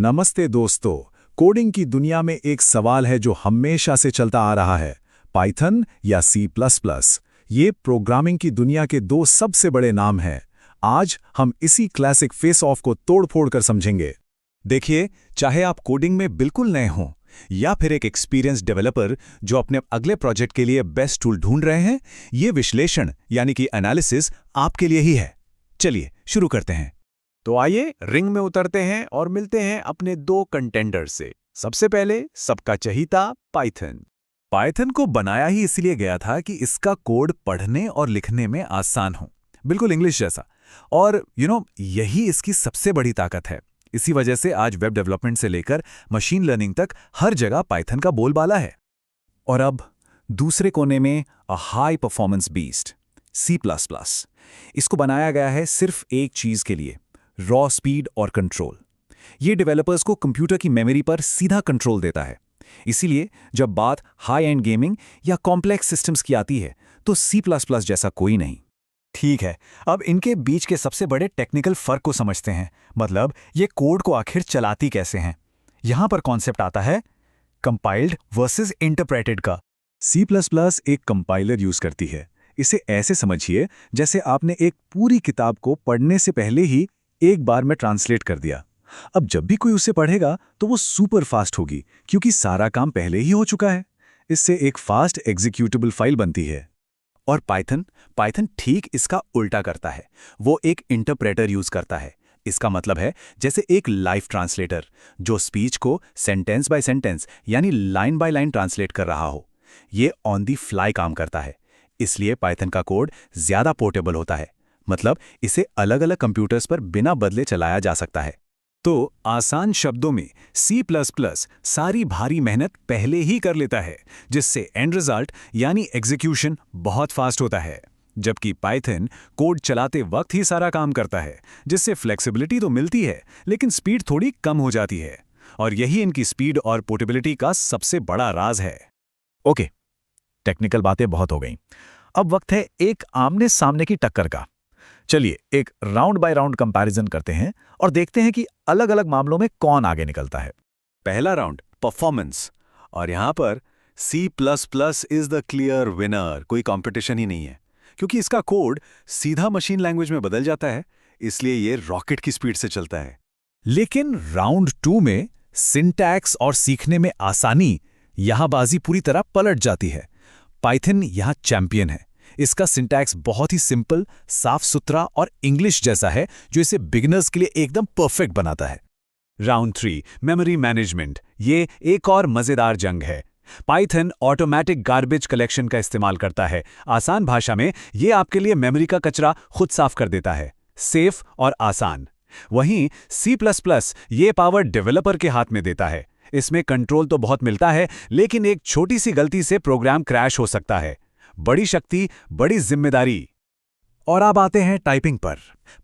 नमस्ते दोस्तों। कोडिंग की दुनिया में एक सवाल है जो हमेशा से चलता आ रहा है, पाइथन या C++। ये प्रोग्रामिंग की दुनिया के दो सबसे बड़े नाम हैं। आज हम इसी क्लासिक फेस ऑफ को तोड़-फोड़ कर समझेंगे। देखिए, चाहे आप कोडिंग में बिल्कुल नए हों या फिर एक एक्सपीरियंस डेवलपर जो अपने अगले प्रोजेक्ट के लिए बेस्ट टूल ढूंढ रहे हैं, ये विश्लेषण यानी कि एनालिसिस आपके लिए ही है। चलिए शुरू करते हैं। तो आइए रिंग में उतरते हैं और मिलते हैं अपने दो कंटेंडर से। सबसे पहले सबका चहीता पाइथन। पाइथन को बनाया ही इसलिए गया था कि इसका कोड पढ़ने और लिखने में आसान हो, बिल्कुल इंग्लिश जैसा। और यही इसकी सबसे बड़ी ताकत है। इसी वजह से आज वेब डेवलपमेंट से लेकर मशीन लर्निंग तक हर जगह पाइथन का बोलबाला है। और अब दूसरे कोने में a high performance beast C++। इसको बनाया गया है सिर्फ एक चीज के लिए, रॉ स्पीड और कंट्रोल। ये डेवलपर्स को कंप्यूटर की मेमोरी पर सीधा कंट्रोल देता है। इसीलिए जब बात हाई एंड गेमिंग या कॉम्प्लेक्स सिस्टम्स की आती है तो C++ जैसा कोई नहीं। ठीक है, अब इनके बीच के सबसे बड़े टेक्निकल फर्क को समझते हैं। मतलब ये कोड को आखिर चलाती कैसे हैं। यहां पर कॉन्सेप्ट आता है कंपाइल्ड वर्सेस इंटरप्रेटेड का। C++ एक कंपाइलर यूज करती है। इसे ऐसे समझिए जैसे आपने एक पूरी किताब को पढ़ने से पहले ही एक बार में ट्रांसलेट कर दिया। अब जब भी कोई उसे पढ़ेगा तो वो सुपर फास्ट होगी, क्योंकि सारा काम पहले ही हो चुका है। इससे एक फास्ट एग्जीक्यूटेबल फाइल बनती है। और पाइथन ठीक इसका उल्टा करता है। वो एक इंटरप्रेटर यूज करता है। इसका मतलब है जैसे एक लाइव ट्रांसलेटर जो स्पीच को सेंटेंस बाय सेंटेंस यानी लाइन बाय लाइन ट्रांसलेट कर रहा हो। ये ऑन दी फ्लाई काम करता है। इसलिए पाइथन का कोड ज्यादा पोर्टेबल होता है। मतलब इसे अलग अलग कंप्यूटर्स पर बिना बदले चलाया जा सकता है। तो आसान शब्दों में C++ सारी भारी मेहनत पहले ही कर लेता है, जिससे एंड रिजल्ट यानी एग्जीक्यूशन बहुत फास्ट होता है। जबकि पाइथन कोड चलाते वक्त ही सारा काम करता है, जिससे फ्लेक्सिबिलिटी तो मिलती है लेकिन स्पीड थोड़ी कम हो जाती है। और यही इनकी स्पीड और पोर्टेबिलिटी का सबसे बड़ा राज है। ओके, टेक्निकल बातें बहुत हो गईं। अब वक्त है एक आमने सामने की टक्कर का। चलिए एक राउंड बाय राउंड कंपैरिजन करते हैं और देखते हैं कि अलग अलग मामलों में कौन आगे निकलता है। पहला राउंड परफॉर्मेंस, और यहां पर C++ is the clear winner. कोई कंपटीशन ही नहीं है, क्योंकि इसका कोड सीधा मशीन लैंग्वेज में बदल जाता है। इसलिए ये रॉकेट की स्पीड से चलता है। लेकिन राउंड 2 में सिंटैक्स और सीखने में आसानी, यहां बाजी पूरी तरह पलट जाती है। पाइथन यहां चैंपियन है। इसका सिंटैक्स बहुत ही सिंपल, साफ सुथरा और इंग्लिश जैसा है, जो इसे बिगिनर्स के लिए एकदम परफेक्ट बनाता है। Round 3 memory management. ये एक और मजेदार जंग है। पाइथन ऑटोमेटिक गार्बेज कलेक्शन का इस्तेमाल करता है। आसान भाषा में ये आपके लिए मेमोरी का कचरा खुद साफ कर देता है, सेफ और आसान। वहीं C++ ये पावर डेवलपर के हाथ में देता है। इसमें कंट्रोल तो बहुत मिलता है, लेकिन एक छोटी सी गलती से प्रोग्राम क्रैश हो सकता है। बड़ी शक्ति, बड़ी जिम्मेदारी। और अब आते हैं टाइपिंग पर।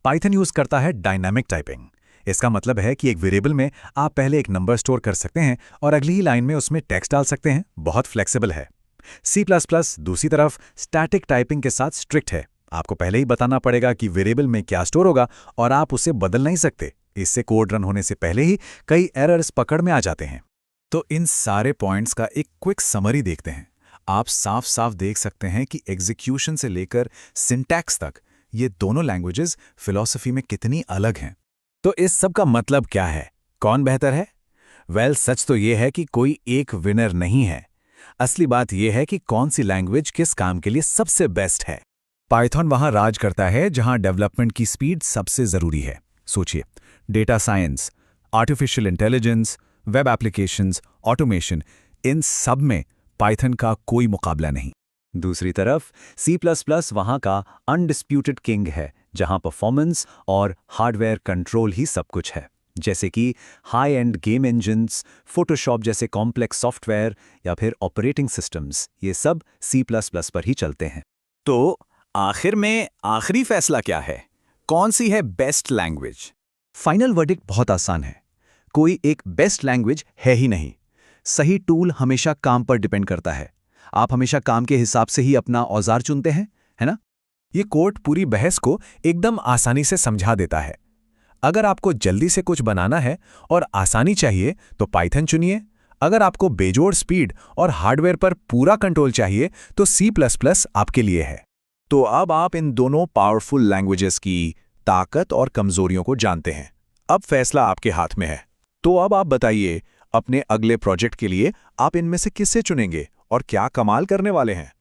पाइथन यूज करता है डायनामिक टाइपिंग। इसका मतलब है कि एक वेरिएबल में आप पहले एक नंबर स्टोर कर सकते हैं और अगली ही लाइन में उसमें टेक्स्ट डाल सकते हैं। बहुत फ्लेक्सिबल है। C++ दूसरी तरफ स्टैटिक टाइपिंग के साथ स्ट्रिक्ट है। आपको पहले ही बताना पड़ेगा कि वेरिएबल में क्या स्टोर होगा और आप उसे बदल नहीं सकते। इससे कोड रन होने से पहले ही कई एरर्स पकड़ में आ जाते हैं। तो इन सारे पॉइंट्स का एक क्विक समरी देखते हैं। आप साफ साफ देख सकते हैं कि एग्जीक्यूशन से लेकर सिंटैक्स तक ये दोनों लैंग्वेजेस फिलॉसफी में कितनी अलग हैं। तो इस सब का मतलब क्या है? कौन बेहतर है? सच तो ये है कि कोई एक विनर नहीं है। असली बात यह है कि कौन सी लैंग्वेज किस काम के लिए सबसे बेस्ट है। पाइथन वहां राज करता है जहां डेवलपमेंट की स्पीड सबसे जरूरी है। सोचिए, data science, artificial intelligence, web applications, automation, इन सब में पाइथन का कोई मुकाबला नहीं। दूसरी तरफ C++ वहां का अनडिस्प्यूटेड किंग है, जहां परफॉर्मेंस और हार्डवेयर कंट्रोल ही सब कुछ है। जैसे कि high end game engines, Photoshop जैसे कॉम्प्लेक्स सॉफ्टवेयर या फिर ऑपरेटिंग सिस्टम्स, ये सब C++ पर ही चलते हैं। तो आखिर में आखिरी फैसला क्या है? कौन सी है बेस्ट लैंग्वेज? फाइनल वर्डिक्ट बहुत आसान है। कोई एक बेस्ट लैंग्वेज है ही नहीं। सही टूल हमेशा काम पर डिपेंड करता है। आप हमेशा काम के हिसाब से ही अपना औजार चुनते हैं, है ना? ये कोड पूरी बहस को एकदम आसानी से समझा देता है। अगर आपको जल्दी से कुछ बनाना है और आसानी चाहिए तो पाइथन चुनिए। अगर आपको बेजोड़ स्पीड और हार्डवेयर पर पूरा कंट्रोल चाहिए तो C++ आपके लिए है। तो अब आप इन दोनों पावरफुल लैंग्वेजेस की ताकत और कमजोरियों को जानते हैं। अब फैसला आपके हाथ में है। तो अब आप बताइए, अपने अगले प्रोजेक्ट के लिए आप इनमें से किससे चुनेंगे और क्या कमाल करने वाले हैं?